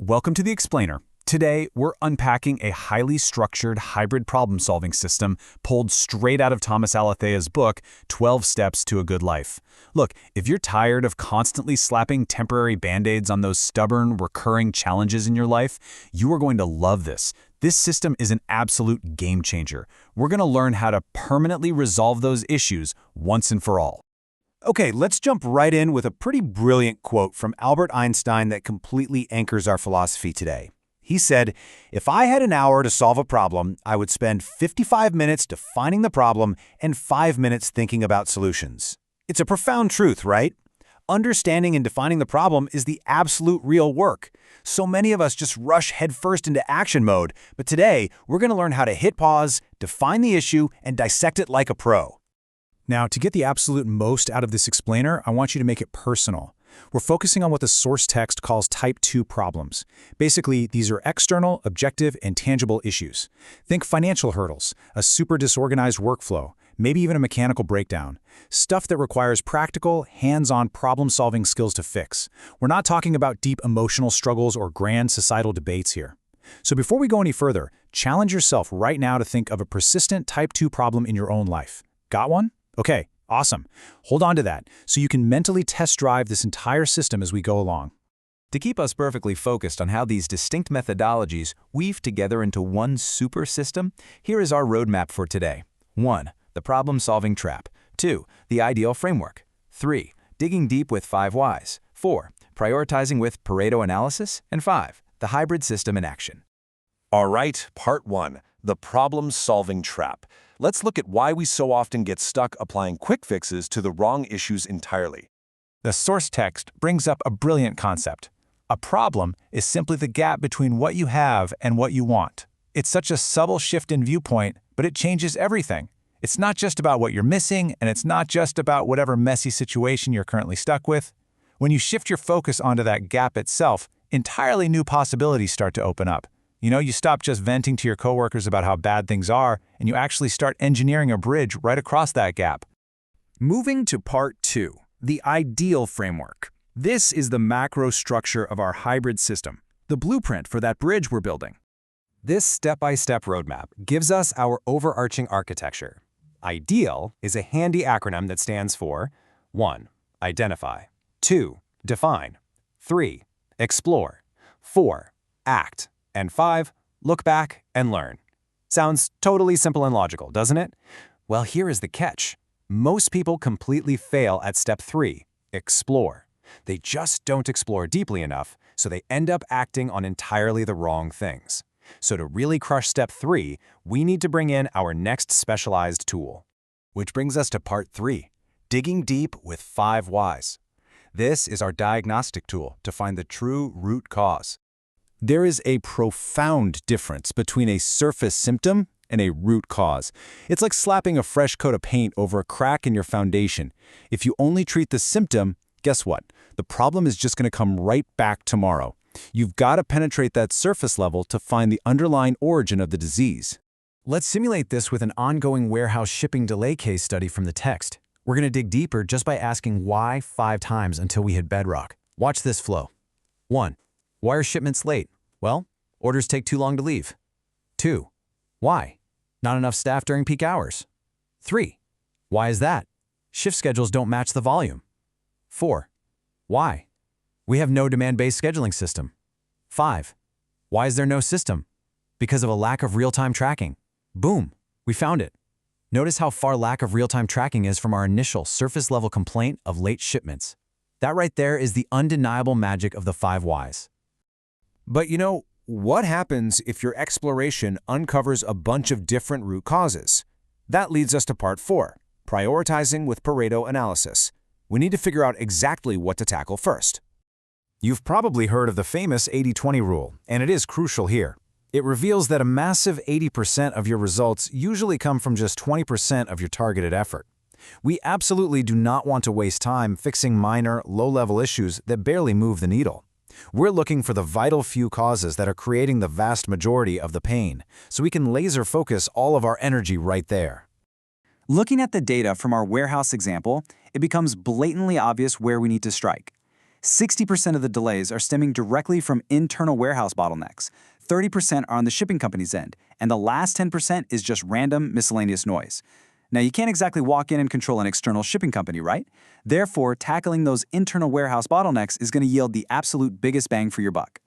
Welcome to The Explainer. Today, we're unpacking a highly structured hybrid problem-solving system pulled straight out of Thomas Alethea's book, 12 Steps to a Good Life. Look, if you're tired of constantly slapping temporary band-aids on those stubborn, recurring challenges in your life, you are going to love this. This system is an absolute game changer. We're going to learn how to permanently resolve those issues once and for all. Okay, let's jump right in with a pretty brilliant quote from Albert Einstein that completely anchors our philosophy today. He said, "If I had an hour to solve a problem, I would spend 55 minutes defining the problem and 5 minutes thinking about solutions." It's a profound truth, right? Understanding and defining the problem is the absolute real work. So many of us just rush headfirst into action mode, but today we're going to learn how to hit pause, define the issue, and dissect it like a pro. Now, to get the absolute most out of this explainer, I want you to make it personal. We're focusing on what the source text calls Type 2 problems. Basically, these are external, objective, and tangible issues. Think financial hurdles, a super disorganized workflow, maybe even a mechanical breakdown. Stuff that requires practical, hands-on problem-solving skills to fix. We're not talking about deep emotional struggles or grand societal debates here. So before we go any further, challenge yourself right now to think of a persistent Type 2 problem in your own life. Got one? Okay, awesome. Hold on to that so you can mentally test drive this entire system as we go along. To keep us perfectly focused on how these distinct methodologies weave together into one super system, here is our roadmap for today. 1. The problem-solving trap. 2. The ideal framework. 3. Digging deep with 5 whys. 4. Prioritizing with Pareto analysis. And 5. The hybrid system in action. All right, part 1, the problem-solving trap. Let's look at why we so often get stuck applying quick fixes to the wrong issues entirely. The source text brings up a brilliant concept. A problem is simply the gap between what you have and what you want. It's such a subtle shift in viewpoint, but it changes everything. It's not just about what you're missing, and it's not just about whatever messy situation you're currently stuck with. When you shift your focus onto that gap itself, entirely new possibilities start to open up. You stop just venting to your coworkers about how bad things are, and you actually start engineering a bridge right across that gap. Moving to part 2, the ideal framework. This is the macro structure of our hybrid system, the blueprint for that bridge we're building. This step-by-step roadmap gives us our overarching architecture. IDEAL is a handy acronym that stands for 1. Identify. 2. Define. 3. Explore. 4. Act. And 5. Look back and learn. Sounds totally simple and logical, doesn't it? Well, here is the catch. Most people completely fail at step 3, explore. They just don't explore deeply enough, so they end up acting on entirely the wrong things. So to really crush step 3, we need to bring in our next specialized tool. Which brings us to part 3, digging deep with 5 whys. This is our diagnostic tool to find the true root cause. There is a profound difference between a surface symptom and a root cause. It's like slapping a fresh coat of paint over a crack in your foundation. If you only treat the symptom, guess what? The problem is just going to come right back tomorrow. You've got to penetrate that surface level to find the underlying origin of the disease. Let's simulate this with an ongoing warehouse shipping delay case study from the text. We're going to dig deeper just by asking why 5 times until we hit bedrock. Watch this flow. 1. Why are shipments late? Well, orders take too long to leave. 2. Why? Not enough staff during peak hours. 3. Why is that? Shift schedules don't match the volume. 4. Why? We have no demand-based scheduling system. 5. Why is there no system? Because of a lack of real-time tracking. Boom, we found it. Notice how far lack of real-time tracking is from our initial surface-level complaint of late shipments. That right there is the undeniable magic of the 5 whys. But what happens if your exploration uncovers a bunch of different root causes? That leads us to part 4, prioritizing with Pareto analysis. We need to figure out exactly what to tackle first. You've probably heard of the famous 80-20 rule, and it is crucial here. It reveals that a massive 80% of your results usually come from just 20% of your targeted effort. We absolutely do not want to waste time fixing minor, low-level issues that barely move the needle. We're looking for the vital few causes that are creating the vast majority of the pain, so we can laser focus all of our energy right there. Looking at the data from our warehouse example, it becomes blatantly obvious where we need to strike. 60% of the delays are stemming directly from internal warehouse bottlenecks, 30% are on the shipping company's end, and the last 10% is just random miscellaneous noise. Now, you can't exactly walk in and control an external shipping company, right? Therefore, tackling those internal warehouse bottlenecks is going to yield the absolute biggest bang for your buck.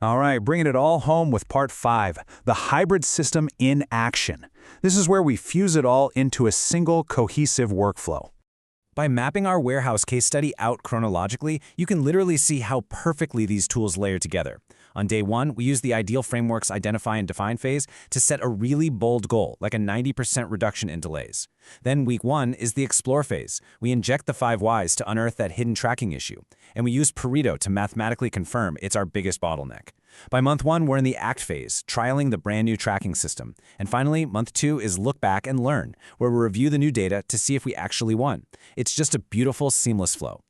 All right, bringing it all home with Part 5, the hybrid system in action. This is where we fuse it all into a single cohesive workflow. By mapping our warehouse case study out chronologically, you can literally see how perfectly these tools layer together. On day 1, we use the Ideal Frameworks Identify and Define phase to set a really bold goal, like a 90% reduction in delays. Then week 1 is the Explore phase. We inject the 5 whys to unearth that hidden tracking issue. And we use Pareto to mathematically confirm it's our biggest bottleneck. By month 1, we're in the Act phase, trialing the brand new tracking system. And finally, month 2 is Look Back and Learn, where we review the new data to see if we actually won. It's just a beautiful, seamless flow.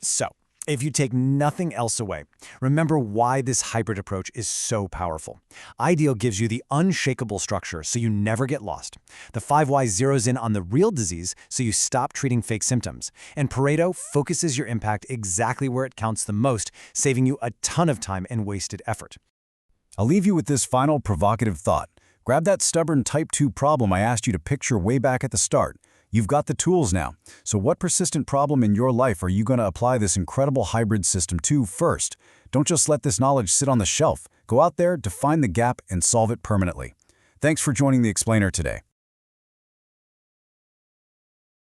So, if you take nothing else away, remember why this hybrid approach is so powerful. Ideal gives you the unshakable structure so you never get lost. The 5 whys zeroes in on the real disease so you stop treating fake symptoms. And Pareto focuses your impact exactly where it counts the most, saving you a ton of time and wasted effort. I'll leave you with this final provocative thought. Grab that stubborn Type 2 problem I asked you to picture way back at the start. You've got the tools now. So what persistent problem in your life are you going to apply this incredible hybrid system to first? Don't just let this knowledge sit on the shelf. Go out there, define the gap, and solve it permanently. Thanks for joining the Explainer today.